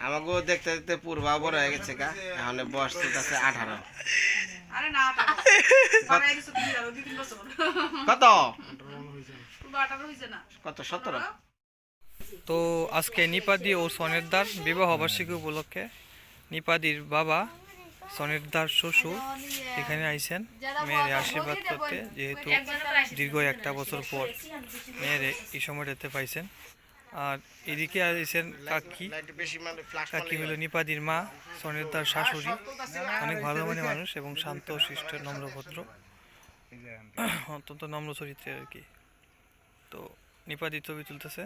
আমাকেও দেখতে দেখতে পূর্বা বড় হয়ে গেছে গা, এখন বয়স আছে 18। কত কত 17? তো আজকে নিপাদি ও সনেরদার বিবাহ বার্ষিকী উপলক্ষে নিপাদির বাবা সনেরদার শ্বশুর এখানে আইছেন মেয়ের আশীর্বাদ করতে, যেহেতু দীর্ঘ 1 বছর পর মেয়ের এই সময়টাতে পাইছেন। আর এদিকে আইছেন কাকি। কাকি হলো নিপাদির মা, সনেরদার শাশুড়ি। অনেক ভালো মনে মানুষ এবং শান্ত শিষ্ট নম্রভদ্র, অত্যন্ত নম্র চরিত্রের আর কি। তো নিপাদি ছবি তুলতেছে।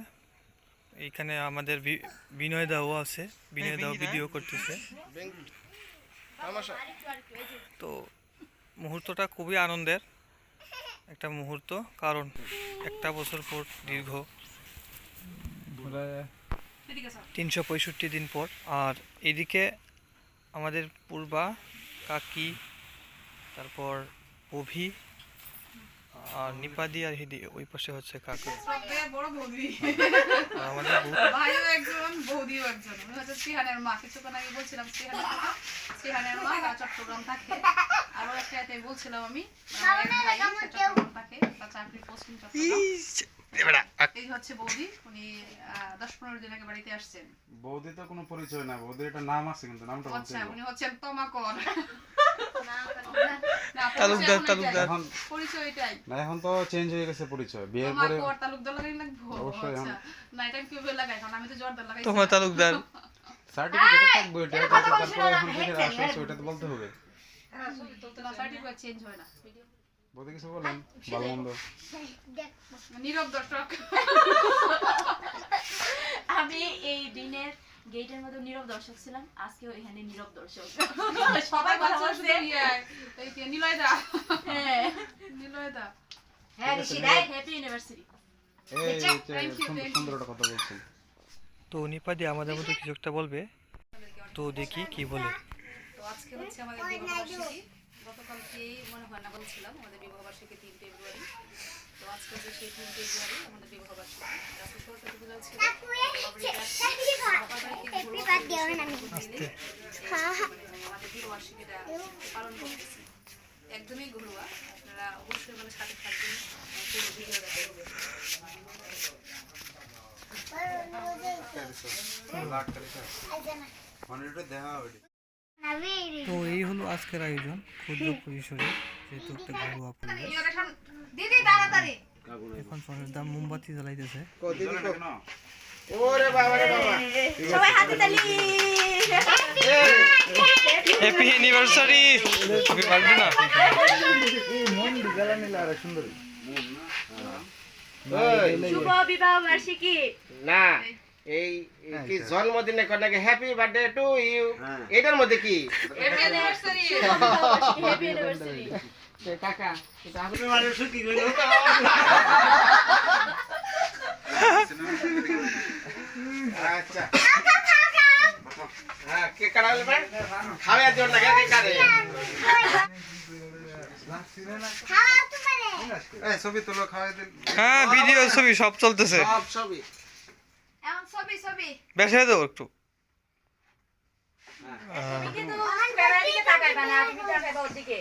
এইখানে আমাদের বিনয় দাও আছে, বিনয় দাও ভিডিও করতেছে। তো মুহূর্তটা খুবই আনন্দের একটা মুহূর্ত, কারণ 1 বছর পর দীর্ঘ 365 দিন পর। আর এদিকে আমাদের পূর্বা কাকি, তারপর অভি আর নিপাদি, আর হিদি ওই পাশে হচ্ছে কাকা। আমাদের ভাইও একজন বৌদিও একজন, উনি হচ্ছে সিহানের মা। কিছুক্ষণ আগে বলছিলাম সিহানের মা চট্টগ্রাম থাকে। আরো একটা এতে বলছিলাম আমি চট্টগ্রাম থাকে, তার চাকরি পোস্টিং চট্টগ্রাম। এই হচ্ছে বৌদি, উনি 10-15 দিন আগে বাড়িতে আসছেন। বৌদি তো কোনো পরিচয় না, বৌদির একটা নাম আছে কিন্তু নামটা বলতে আচ্ছা, উনি হচ্ছেন তমাকর। পরিচয়টাই না, এখন তো চেঞ্জ হয়ে গেছে পরিচয় বিয়ের পরে। তমাকর তালুকদার লাগাই লাগবো। আচ্ছা, না এটা কি হবে লাগাই, কারণ আমি তো জর্দার লাগাই। তোমার তালুকদার সার্টিফিকেট থাকবে, এটা তারপরে এখন থেকে আসলে ওটা তো বলতে হবে। সার্টিফিকেট চেঞ্জ হয় না। বৌদি কিছু বলেন ভালো মন্দ। নীরব দর্শক, আমি এই দিনের গেটের মধ্যে নীরব দর্শক ছিলাম, আজকেও এখানে নীরব দর্শক। সবাই কথা বলছে এই যে নিলয়দা। হ্যাঁ নিলয়দা, হ্যাঁ ঋষিদাই হ্যাপি ইউনিভার্সিটি। এই সুন্দর একটা কথা বলছেন। তো নিপাদি আমাদের মধ্যে কিছু একটা বলবে, তো দেখি কি বলে। তো আজকে হচ্ছে আমাদের বিবাহবার্ষিকী। গতকালকে মনে হয় না বলছিলাম আমাদের বিবাহবার্ষিকী 3 ফেব্রুয়ারি। তো আজকে যে সেই 3 ফেব্রুয়ারি আমাদের বিবাহবার্ষিকী। আজকে সরস্বতী পূজা ছিল। আমাদের বিবাহবার্ষিকীটা পালন করতেছি একদমই ঘরোয়া। আপনারা অবশ্যই মানে সাথে থাকবেন, পুরো ভিডিও দেখবেন। তো এই হলো আজকের আয়োজন, ক্ষুদ্র পরিসরে, যেহেতু একটা ঘরোয়া পরিবেশ। দিদি তাড়াতাড়ি এখন সোনের দাম মোমবাতি জ্বালাইতেছে। ওরে বাবা রে বাবা, সবাই হাতে তালি। Happy anniversary. তুমি পারবে না? শুভ বিবাহ বার্ষিকী। না এই কি জন্মদিনে কর নাকি হ্যাপি বার্থডে টু ইউ, এটার মধ্যে কি হ্যাপি অ্যানিভার্সারি। Happy university. কাকা এটা আপনি মানে সুখী কইলো। আচ্ছা হ্যাঁ, কে কাটালে ভাই খাবে আর জোর লাগে কে কাটে। এই ছবি তুলো, খাওয়াই দিন। হ্যাঁ, ভিডিও ছবি সব চলতেছে। সব ছবি এখন ছবি বেশে দাও একটু। তুমি কিন্তু ক্যামেরার দিকে তাকাইবা না, তুমি তাকাইবা ওর দিকে।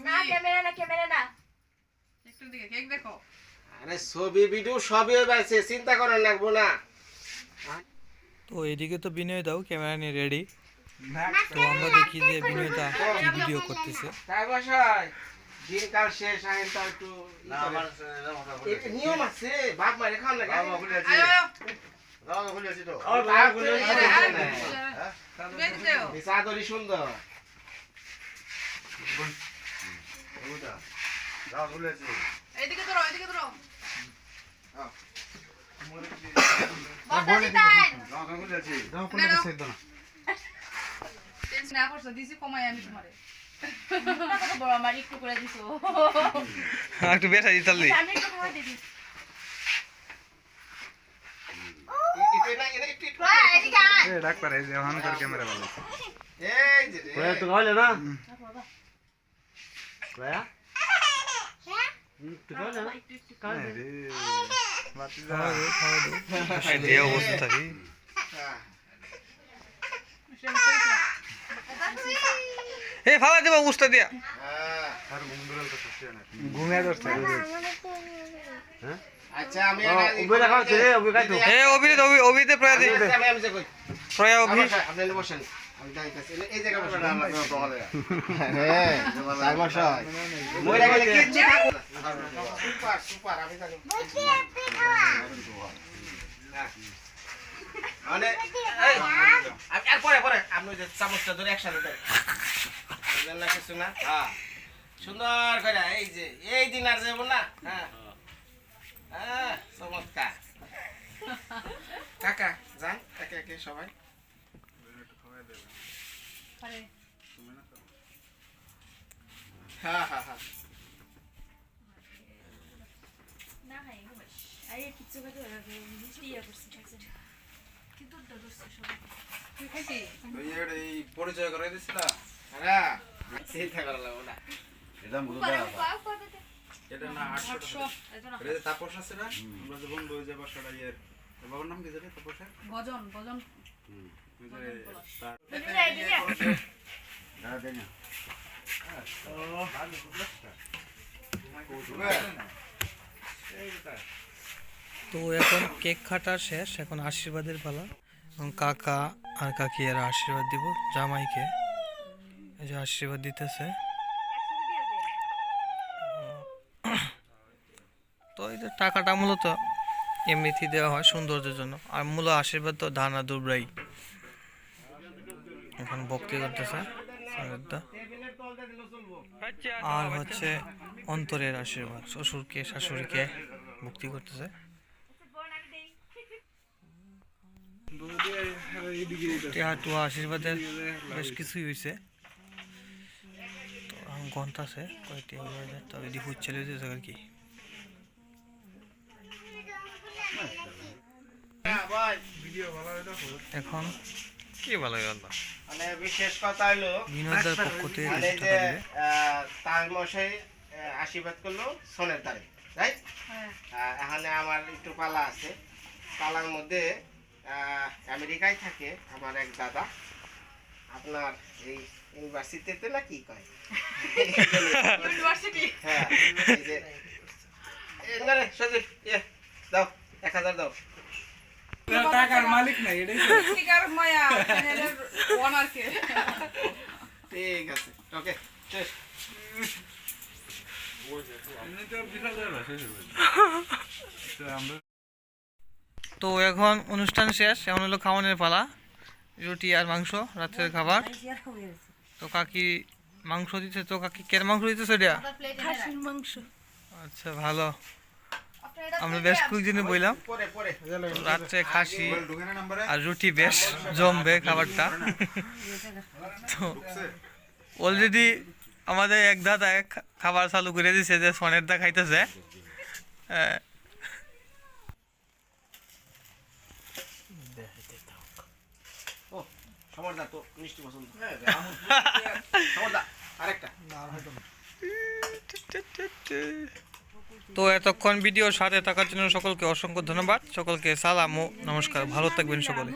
না ক্যামেরা না, একটু দিকে কেক দেখো। আরে ছবি ভিডিও সবই হইছে, চিন্তা করেন লাগবো না। তো এদিকে তো বিনয় দাও ক্যামেরা নিয়ে রেডি। তো আমরা দেখি যে বিনয় দা কি ভিডিও করতেছে। তাই বাসায় দিনকাল শেষ, আইন তো একটু নিয়ম আছে, বাপ মারে খাওয়ান লাগে। চাদরি সুন্দর। এইদিকে ধরো, এইদিকে ধরো। টেনশন না করছো, দিছি কমাই আমি তোমারে। বড় আমার একটু করে দিছো। একটু বেশা দিতালি। আমি একটু করে দিই। ডাক্তার এই যে ওখানকার ক্যামেরা ভালো। এই যে তো গাইলে না যে অবস্থা রে। এ ফালা দেবা উস্তা দিয়া। ঘুমিয়ে ধরছে আচ্ছা আমি এ অভিতে প্রয়া দে। আমি যে কই প্রয়া অভি। আপনি বসেন আমি যাইতাছি এই জায়গা বসেন হ্যাঁ তাই বসাই মইরা গেলে কিচ্ছু থাকবে না সুপার সুপার আমি জানি মানে এই আমি আর পরে পরে আপনি যে চামচটা ধরে একসাথে দেন বুঝলেন না কিছু না হ্যাঁ সুন্দর করে এই যে এই দিন আর যাবো না হ্যাঁ হ্যাঁ চমৎকার কাকা যান একে একে সবাই হ্যাঁ হ্যাঁ হ্যাঁ এই পরিচয় করে দিছিল হ্যাঁ চিন্তা করা লাগবে না এটা না 800 এটা যে তাপস আছে না আমরা যে বন্ধু ওই যে বাসাটা ইয়ের বাবার নাম কি জানি তাপসের ভজন ভজন ওই যে তার না দেন তো এখন কেক কাটা শেষ, এখন আশীর্বাদের পালা। এবং কাকা আর কাকি এরা আশীর্বাদ দিব জামাইকে, এই যে আশীর্বাদ দিতেছে। তো এই যে টাকাটা মূলত এমনিতেই দেওয়া হয় সৌন্দর্যের জন্য, আর মূল আশীর্বাদ তো ধানা দুবরাই। এখন ভক্তি করতেছে আর হচ্ছে অন্তরের আশীর্বাদ, শ্বশুরকে শাশুড়িকে ভক্তি করতেছে। টুয়া আশীর্বাদের বেশ কিছুই হয়েছে, তো এখন গন্তাছে কয়েকটি হয়ে যায়, তবে দিহুত ছেলে দিয়েছে আর কি। এখন কি ভালো গেল মানে বিশেষ কথা হলো বিনোদের পক্ষ থেকে মানে কিছু যে টাকা দিবে। তার মশাই আশীর্বাদ করলো সোনের দ্বারে, রাইট? এখানে আমার একটু পালা আছে, পালার মধ্যে আমেরিকায় থাকে আমার এক দাদা, আপনার এই ইউনিভার্সিটিতে না কি কয় ইউনিভার্সিটি হ্যাঁ এই যে না রে সজীব দাও 1000 দাও টাকার মালিক নাই এটাই স্টিকার মায়া চ্যানেলের ওনার কে ঠিক আছে ওকে শেষ তো এখন অনুষ্ঠান শেষ, এখন হলো খাওয়ানোর পালা, রুটি আর মাংস রাতের খাবার। তো কাকি মাংস দিচ্ছে, তো কাকি কের মাংস দিচ্ছে সেটা? মাংস। আচ্ছা ভালো, আমরা বেশ কয়েকদিনে বললাম পরে পরে রাত্রে খাসি আর রুটি বেশ জমবে খাবারটা। তো অলরেডি আমাদের এক দাদা খাবার চালু করে দিছে, যে সোনের দা খাইতেছে। ও সমরদা তো মিষ্টি পছন্দ সমরদা আরেকটা তো এতক্ষণ ভিডিওর সাথে থাকার জন্য সকলকে অসংখ্য ধন্যবাদ, সকলকে সালাম ও নমস্কার, ভালো থাকবেন সকলে।